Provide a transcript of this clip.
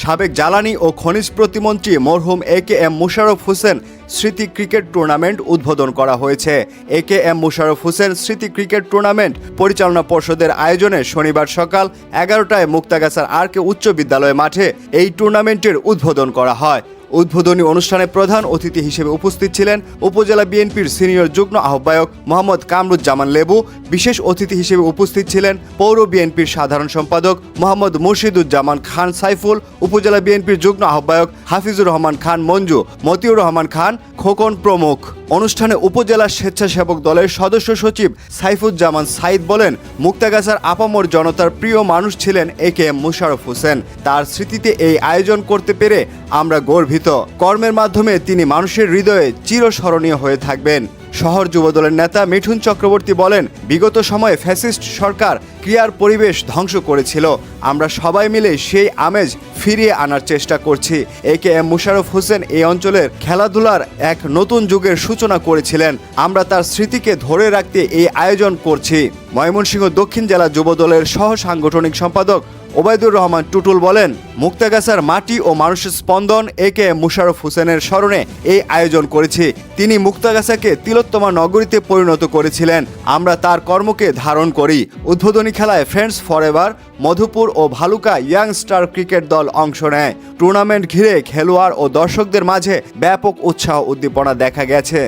সাবেক জ্বালানি ও খনিজ প্রতিমন্ত্রী মরহুম এ.কে.এম. মোশাররফ হোসেন স্মৃতি ক্রিকেট টুর্নামেন্ট উদ্বোধন করা হয়েছে। এ.কে.এম. মোশাররফ হোসেন স্মৃতি ক্রিকেট টুর্নামেন্ট পরিচালনা পর্ষদের আয়োজনে শনিবার সকাল 11টায় মুক্তাগাছার আরকে উচ্চ বিদ্যালয় মাঠে এই টুর্নামেন্টের উদ্বোধন করা হয়। উদ্বোধনী অনুষ্ঠানে প্রধান অতিথি হিসেবে উপস্থিত ছিলেন উপজেলা বিএনপির সিনিয়র যুগ্ম আহ্বায়ক মোহাম্মদ কামরুজ্জামান লেবু। বিশেষ অতিথি হিসেবে উপস্থিত ছিলেন পৌর বিএনপির সাধারণ সম্পাদক মোহাম্মদ মুর্শিদুজ্জামান খান সাইফুল, উপজেলা বিএনপির যুগ্ম আহ্বায়ক হাফিজুর রহমান খান মঞ্জু, মতিউর রহমান খান খোকন প্রমুখ। অনুষ্ঠানে উপজেলা স্বেচ্ছাসেবক দলের সদস্য সচিব সাইফুজ্জামান সাইদ বলেন, মুক্তাগাছার আপামর জনতার প্রিয় মানুষ ছিলেন এ.কে.এম. মোশাররফ হোসেন। তার স্মৃতিতে এই আয়োজন করতে পেরে আমরা গর্বিত। কর্মের মাধ্যমে তিনি মানুষের হৃদয়ে চিরস্মরণীয় হয়ে থাকবেন। শহর যুবদলের নেতা মিঠুন চক্রবর্তী বলেন, বিগত সময়ে ফ্যাসিস্ট সরকার ক্রীড়ার পরিবেশ ধ্বংস করেছিল। আমরা সবাই মিলে সেই আমেজ ফিরিয়ে আনার চেষ্টা করছি। এ.কে.এম. মোশাররফ হোসেন এই অঞ্চলের খেলাধুলার এক নতুন যুগের সূচনা করেছিলেন। আমরা তার স্মৃতিকে ধরে রাখতে এই আয়োজন করছি। ময়মনসিংহ দক্ষিণ জেলা যুবদলের সহ সাংগঠনিক সম্পাদক ওবায়দুর রহমান টুটুল বলেন, মুক্তাগাছার মাটি ও মানুষের স্পন্দন এ.কে.এম. মোশাররফ হোসেনের স্মরণে এই আয়োজন করেছি। তিনি মুক্তাগাছাকে তিলোত্তমা নগরীতে পরিণত করেছিলেন। আমরা তার কর্মকে ধারণ করি। উদ্বোধনী খেলায় ফ্রেন্ডস ফরএভার, মধুপুর ও ভালুকা ইয়াং স্টার ক্রিকেট দল অংশ নেয়। টুর্নামেন্ট ঘিরে খেলোয়াড় ও দর্শকদের মাঝে ব্যাপক উৎসাহ উদ্দীপনা দেখা গেছে।